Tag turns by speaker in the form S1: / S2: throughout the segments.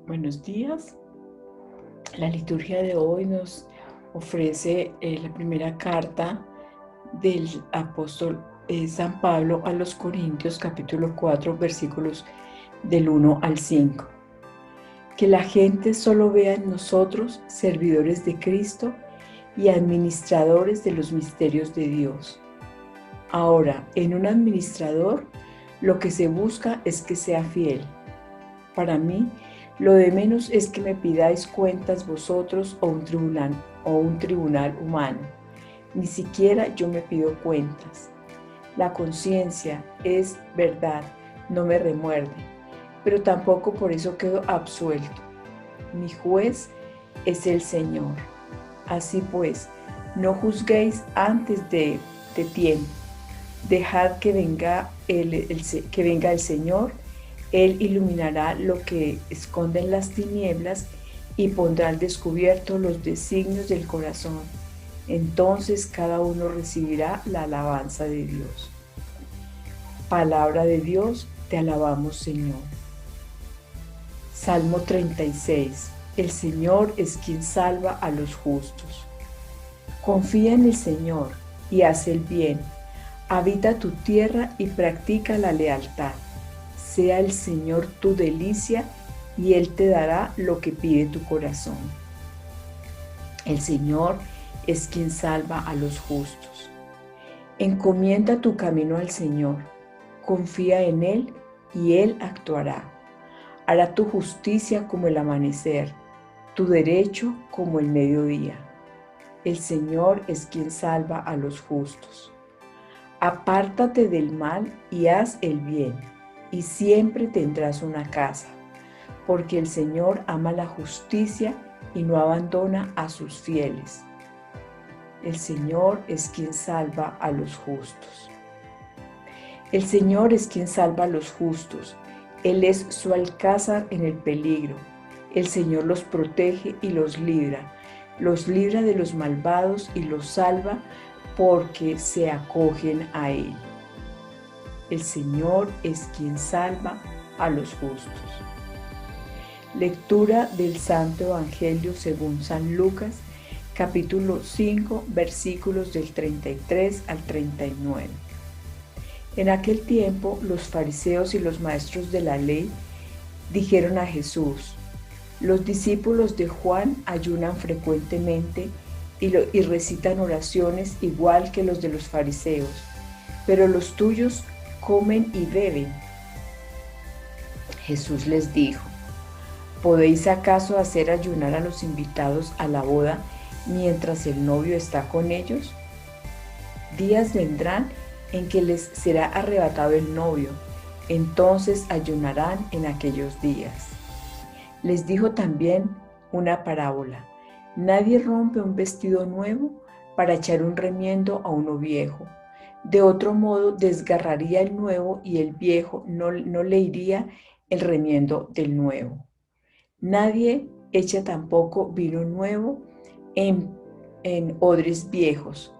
S1: Buenos días. La liturgia de hoy nos ofrece la primera carta del apóstol San Pablo a los Corintios, capítulo 4, versículos del 1 al 5. Que la gente solo vea en nosotros servidores de Cristo y administradores de los misterios de Dios. Ahora, en un administrador, lo que se busca es que sea fiel. Para mí, lo de menos es que me pidáis cuentas vosotros o un tribunal humano. Ni siquiera yo me pido cuentas. La conciencia es verdad, no me remuerde, pero tampoco por eso quedo absuelto. Mi juez es el Señor. Así pues, no juzguéis antes de tiempo. Dejad que venga el Señor. Él iluminará lo que esconden las tinieblas y pondrá al descubierto los designios del corazón. Entonces cada uno recibirá la alabanza de Dios. Palabra de Dios, te alabamos, Señor. Salmo 36. El Señor es quien salva a los justos. Confía en el Señor y haz el bien. Habita tu tierra y practica la lealtad. Sea el Señor tu delicia y Él te dará lo que pide tu corazón. El Señor es quien salva a los justos. Encomienda tu camino al Señor, confía en Él y Él actuará. Hará tu justicia como el amanecer, tu derecho como el mediodía. El Señor es quien salva a los justos. Apártate del mal y haz el bien, y siempre tendrás una casa, porque el Señor ama la justicia y no abandona a sus fieles. El Señor es quien salva a los justos. El Señor es quien salva a los justos. Él es su alcázar en el peligro. El Señor los protege y los libra de los malvados y los salva porque se acogen a Él. El Señor es quien salva a los justos. Lectura del Santo Evangelio según San Lucas, capítulo 5, versículos del 33 al 39. En aquel tiempo, los fariseos y los maestros de la ley dijeron a Jesús: los discípulos de Juan ayunan frecuentemente y recitan oraciones igual que los de los fariseos, pero los tuyos comen y beben. Jesús les dijo: ¿podéis acaso hacer ayunar a los invitados a la boda mientras el novio está con ellos? Días vendrán en que les será arrebatado el novio, entonces ayunarán en aquellos días. Les dijo también una parábola: nadie rompe un vestido nuevo para echar un remiendo a uno viejo. De otro modo desgarraría el nuevo y el viejo no le iría el remiendo del nuevo. Nadie echa tampoco vino nuevo en odres viejos.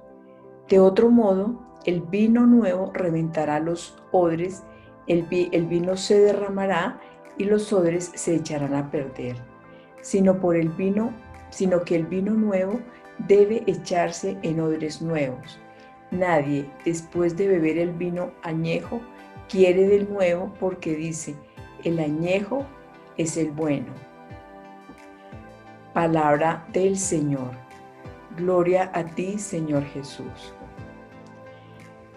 S1: De otro modo, el vino nuevo reventará los odres, el vino se derramará y los odres se echarán a perder. Sino que el vino nuevo debe echarse en odres nuevos. Nadie, después de beber el vino añejo, quiere del nuevo, porque dice: el añejo es el bueno. Palabra del Señor. Gloria a ti, Señor Jesús.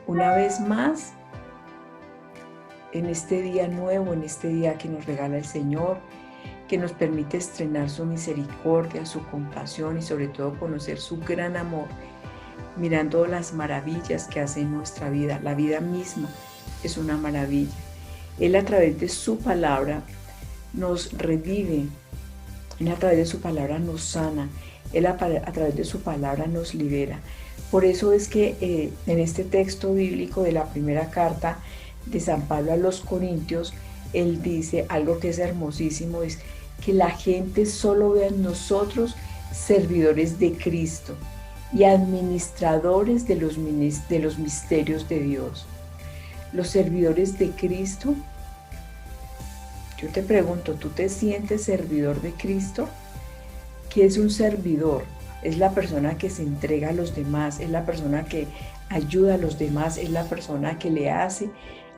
S1: Una vez más, en este día nuevo, en este día que nos regala el Señor, que nos permite estrenar su misericordia, su compasión y sobre todo conocer su gran amor, mirando las maravillas que hace en nuestra vida. La vida misma es una maravilla. Él, a través de su palabra, nos revive. Él, a través de su palabra, nos sana. Él, a través de su palabra, nos libera. Por eso es que en este texto bíblico de la primera carta de San Pablo a los Corintios, él dice algo que es hermosísimo: es que la gente solo vea en nosotros servidores de Cristo y administradores de los misterios de Dios. Los servidores de Cristo Yo te pregunto, ¿tú te sientes servidor de Cristo? ¿Qué es un servidor? Es la persona que se entrega a los demás, es la persona que ayuda a los demás, es la persona que le hace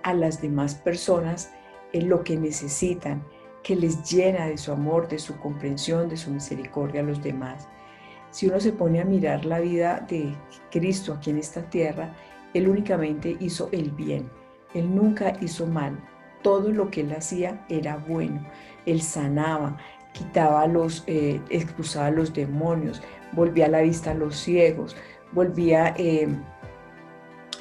S1: a las demás personas en lo que necesitan, que les llena de su amor, de su comprensión, de su misericordia a los demás. Si uno se pone a mirar la vida de Cristo aquí en esta tierra, Él únicamente hizo el bien, Él nunca hizo mal. Todo lo que Él hacía era bueno. Él sanaba, expulsaba a los demonios, volvía la vista a los ciegos, volvía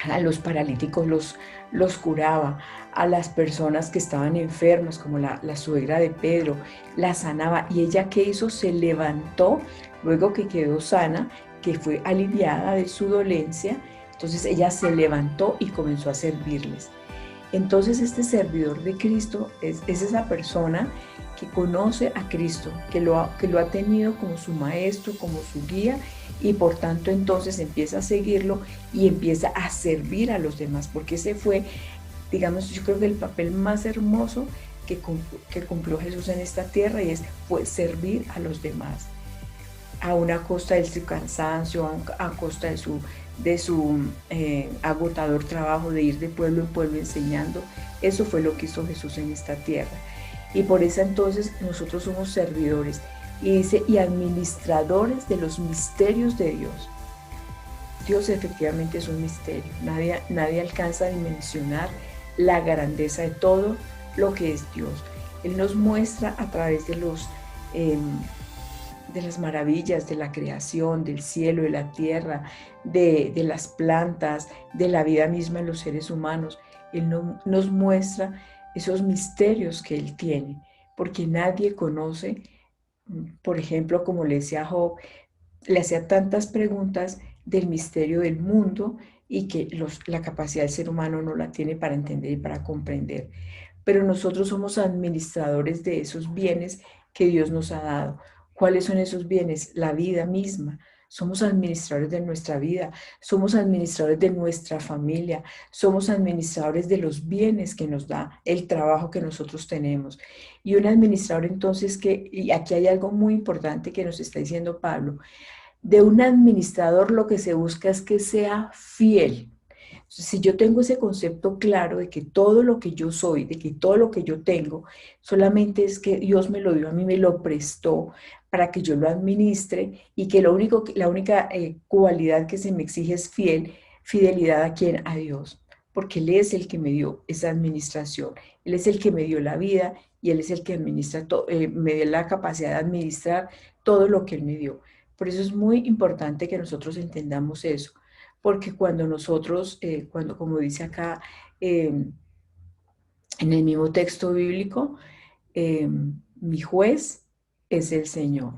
S1: a los paralíticos, los curaba, a las personas que estaban enfermas, como la suegra de Pedro, la sanaba. ¿Y ella qué hizo? Se levantó, luego que quedó sana, que fue aliviada de su dolencia. Entonces ella se levantó y comenzó a servirles. Entonces este servidor de Cristo es esa persona que conoce a Cristo, que lo ha tenido como su maestro, como su guía, y por tanto entonces empieza a seguirlo y empieza a servir a los demás, porque ese fue, digamos, yo creo que el papel más hermoso que cumplió Jesús en esta tierra, y fue servir a los demás, a una costa de su cansancio, a costa de su agotador trabajo de ir de pueblo en pueblo enseñando. Eso fue lo que hizo Jesús en esta tierra. Y por eso entonces nosotros somos servidores. Y dice, y administradores de los misterios de Dios. Dios efectivamente es un misterio. Nadie alcanza a dimensionar la grandeza de todo lo que es Dios. Él nos muestra a través de las maravillas de la creación, del cielo, de la tierra, de las plantas, de la vida misma en los seres humanos. Él nos muestra esos misterios que Él tiene, porque nadie conoce, por ejemplo, como le decía Job, le hacía tantas preguntas del misterio del mundo y que la capacidad del ser humano no la tiene para entender y para comprender. Pero nosotros somos administradores de esos bienes que Dios nos ha dado. ¿Cuáles son esos bienes? La vida misma. Somos administradores de nuestra vida, somos administradores de nuestra familia, somos administradores de los bienes que nos da el trabajo que nosotros tenemos. Y un administrador entonces y aquí hay algo muy importante que nos está diciendo Pablo, de un administrador lo que se busca es que sea fiel. Si yo tengo ese concepto claro de que todo lo que yo soy, de que todo lo que yo tengo, solamente es que Dios me lo dio a mí, me lo prestó para que yo lo administre, y que la única cualidad que se me exige es fidelidad a quién, a Dios, porque Él es el que me dio esa administración, Él es el que me dio la vida y Él es el que administra me dio la capacidad de administrar todo lo que Él me dio. Por eso es muy importante que nosotros entendamos eso, porque cuando nosotros, como dice acá en el mismo texto bíblico, mi juez es el Señor.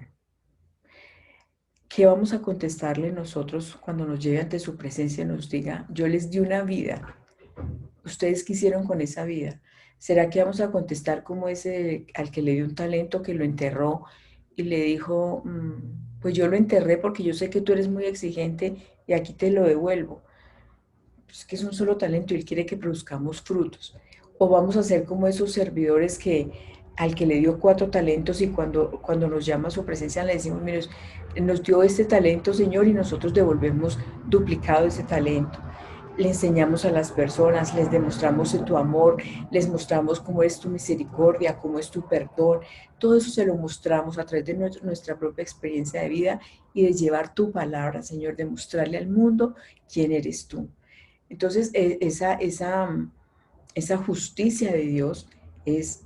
S1: ¿Qué vamos a contestarle nosotros cuando nos llegue ante su presencia y nos diga, yo les di una vida, ustedes qué hicieron con esa vida? ¿Será que vamos a contestar como ese al que le dio un talento, que lo enterró y le dijo, pues yo lo enterré porque yo sé que tú eres muy exigente y aquí te lo devuelvo? Pues que es un solo talento y Él quiere que produzcamos frutos. O vamos a ser como esos servidores que al que le dio 4 talentos, y cuando nos llama a su presencia le decimos, mire, nos dio este talento, Señor, y nosotros devolvemos duplicado ese talento. Le enseñamos a las personas, les demostramos tu amor, les mostramos cómo es tu misericordia, cómo es tu perdón. Todo eso se lo mostramos a través de nuestra propia experiencia de vida y de llevar tu palabra, Señor, de mostrarle al mundo quién eres tú. Entonces, esa justicia de Dios es,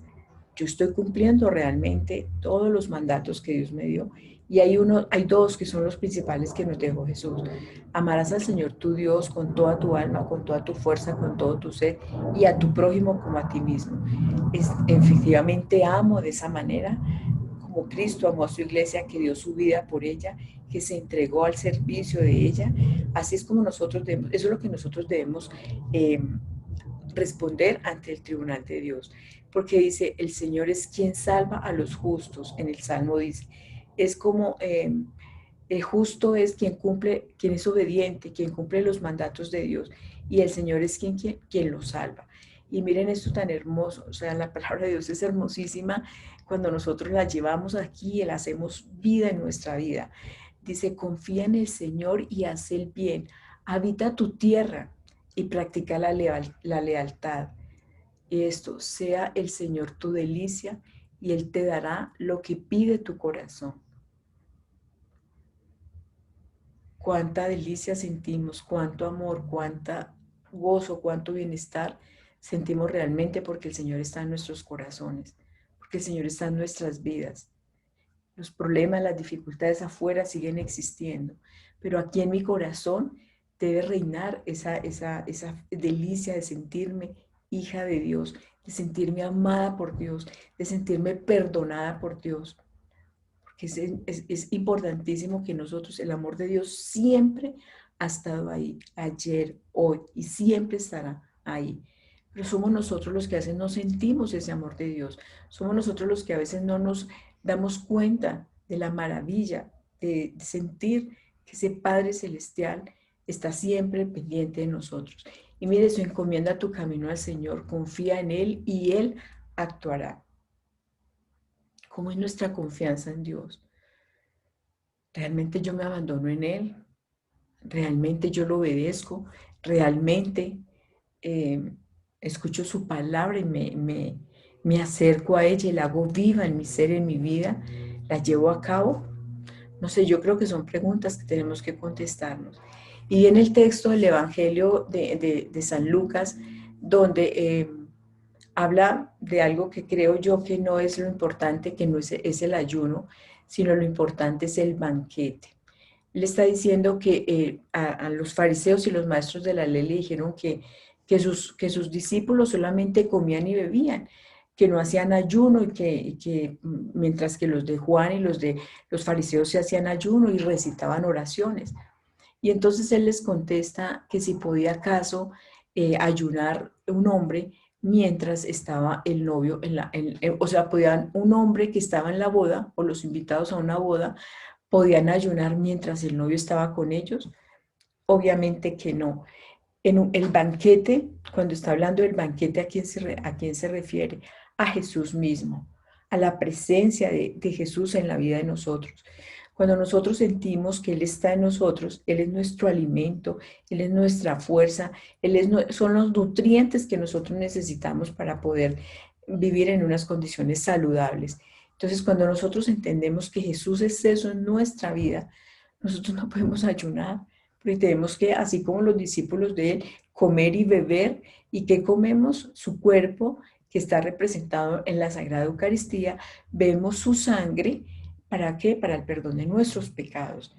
S1: yo estoy cumpliendo realmente todos los mandatos que Dios me dio. Y hay 2 que son los principales que nos dejó Jesús. Amarás al Señor tu Dios con toda tu alma, con toda tu fuerza, con todo tu ser, y a tu prójimo como a ti mismo. Efectivamente amo de esa manera, como Cristo amó a su iglesia, que dio su vida por ella, que se entregó al servicio de ella. Así es como nosotros debemos, eso es lo que nosotros debemos responder ante el tribunal de Dios. Porque dice, el Señor es quien salva a los justos. En el Salmo dice, es como el justo es quien es obediente, quien cumple los mandatos de Dios, y el Señor es quien lo salva. Y miren esto tan hermoso, o sea, la palabra de Dios es hermosísima cuando nosotros la llevamos aquí y la hacemos vida en nuestra vida. Dice, confía en el Señor y haz el bien, habita tu tierra y practica la lealtad. Y esto, sea el Señor tu delicia y Él te dará lo que pide tu corazón. Cuánta delicia sentimos, cuánto amor, cuánta gozo, cuánto bienestar sentimos realmente porque el Señor está en nuestros corazones, porque el Señor está en nuestras vidas. Los problemas, las dificultades afuera siguen existiendo, pero aquí en mi corazón debe reinar esa delicia de sentirme hija de Dios, de sentirme amada por Dios, de sentirme perdonada por Dios. Porque es importantísimo que nosotros, el amor de Dios siempre ha estado ahí, ayer, hoy, y siempre estará ahí. Pero somos nosotros los que a veces no sentimos ese amor de Dios. Somos nosotros los que a veces no nos damos cuenta de la maravilla de sentir que ese Padre Celestial está siempre pendiente de nosotros. Y mire, eso encomienda tu camino al Señor, confía en Él y Él actuará. ¿Cómo es nuestra confianza en Dios? ¿Realmente yo me abandono en Él? ¿Realmente yo lo obedezco? ¿Realmente escucho su palabra y me acerco a ella y la hago viva en mi ser, en mi vida? ¿La llevo a cabo? No sé, yo creo que son preguntas que tenemos que contestarnos. Y en el texto del Evangelio de San Lucas, donde habla de algo que creo yo que no es lo importante, que no es el ayuno, sino lo importante es el banquete. Le está diciendo que a los fariseos y los maestros de la ley le dijeron que sus discípulos solamente comían y bebían, que no hacían ayuno y que mientras que los de Juan y los fariseos se hacían ayuno y recitaban oraciones. Y entonces él les contesta que si podía acaso ayunar un hombre mientras estaba el novio o sea, podían un hombre que estaba en la boda o los invitados a una boda podían ayunar mientras el novio estaba con ellos. Obviamente que no. El banquete, cuando está hablando del banquete, ¿a quién se refiere? A Jesús mismo, a la presencia de Jesús en la vida de nosotros. Cuando nosotros sentimos que Él está en nosotros, Él es nuestro alimento, Él es nuestra fuerza, son los nutrientes que nosotros necesitamos para poder vivir en unas condiciones saludables. Entonces, cuando nosotros entendemos que Jesús es eso en nuestra vida, nosotros no podemos ayunar, porque tenemos que, así como los discípulos de Él, comer y beber. ¿Y qué comemos? Su cuerpo, que está representado en la Sagrada Eucaristía, vemos su sangre. ¿Para qué? Para el perdón de nuestros pecados.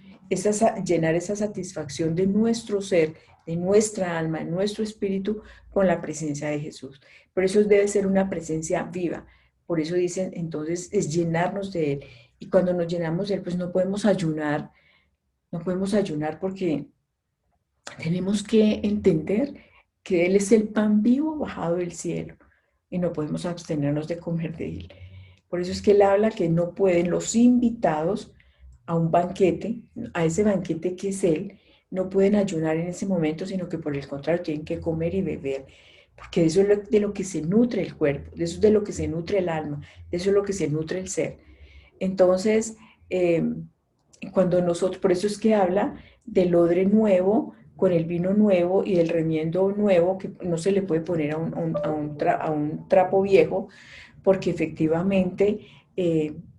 S1: Llenar esa satisfacción de nuestro ser, de nuestra alma, de nuestro espíritu con la presencia de Jesús. Por eso debe ser una presencia viva. Por eso dicen, entonces, es llenarnos de Él. Y cuando nos llenamos de Él, pues no podemos ayunar. No podemos ayunar porque tenemos que entender que Él es el pan vivo bajado del cielo y no podemos abstenernos de comer de Él. Por eso es que Él habla que no pueden los invitados a un banquete, a ese banquete que es Él, no pueden ayunar en ese momento, sino que por el contrario tienen que comer y beber, porque de eso es de lo que se nutre el cuerpo, de eso es de lo que se nutre el alma, de eso es lo que se nutre el ser. Entonces, cuando nosotros, por eso es que habla del odre nuevo con el vino nuevo y del remiendo nuevo, que no se le puede poner a un trapo viejo, porque efectivamente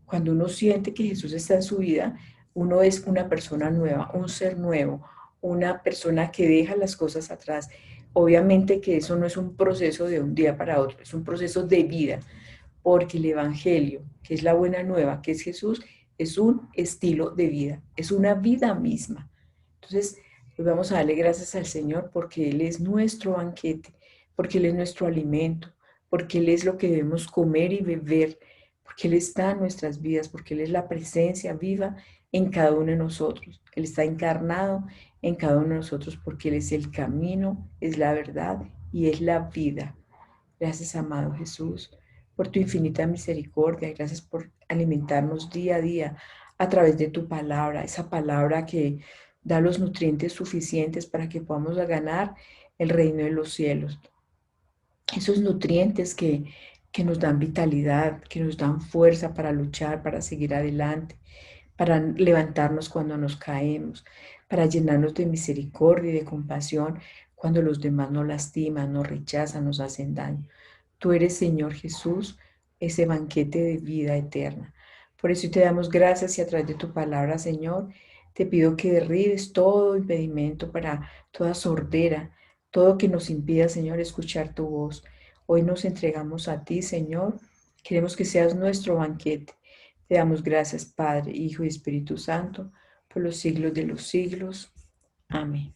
S1: cuando uno siente que Jesús está en su vida, uno es una persona nueva, un ser nuevo, una persona que deja las cosas atrás. Obviamente que eso no es un proceso de un día para otro, es un proceso de vida, porque el Evangelio, que es la buena nueva, que es Jesús, es un estilo de vida, es una vida misma. Entonces, pues vamos a darle gracias al Señor porque Él es nuestro banquete, porque Él es nuestro alimento, porque Él es lo que debemos comer y beber, porque Él está en nuestras vidas, porque Él es la presencia viva en cada uno de nosotros. Él está encarnado en cada uno de nosotros porque Él es el camino, es la verdad y es la vida. Gracias, amado Jesús, por tu infinita misericordia. Gracias por alimentarnos día a día a través de tu palabra, esa palabra que da los nutrientes suficientes para que podamos ganar el reino de los cielos. esos nutrientes que nos dan vitalidad, que nos dan fuerza para luchar, para seguir adelante, para levantarnos cuando nos caemos, para llenarnos de misericordia y de compasión cuando los demás nos lastiman, nos rechazan, nos hacen daño. Tú eres, Señor Jesús, ese banquete de vida eterna. Por eso te damos gracias y a través de tu palabra, Señor, te pido que derribes todo impedimento para toda sordera, todo que nos impida, Señor, escuchar tu voz. Hoy nos entregamos a ti, Señor. Queremos que seas nuestro banquete. Te damos gracias, Padre, Hijo y Espíritu Santo, por los siglos de los siglos. Amén.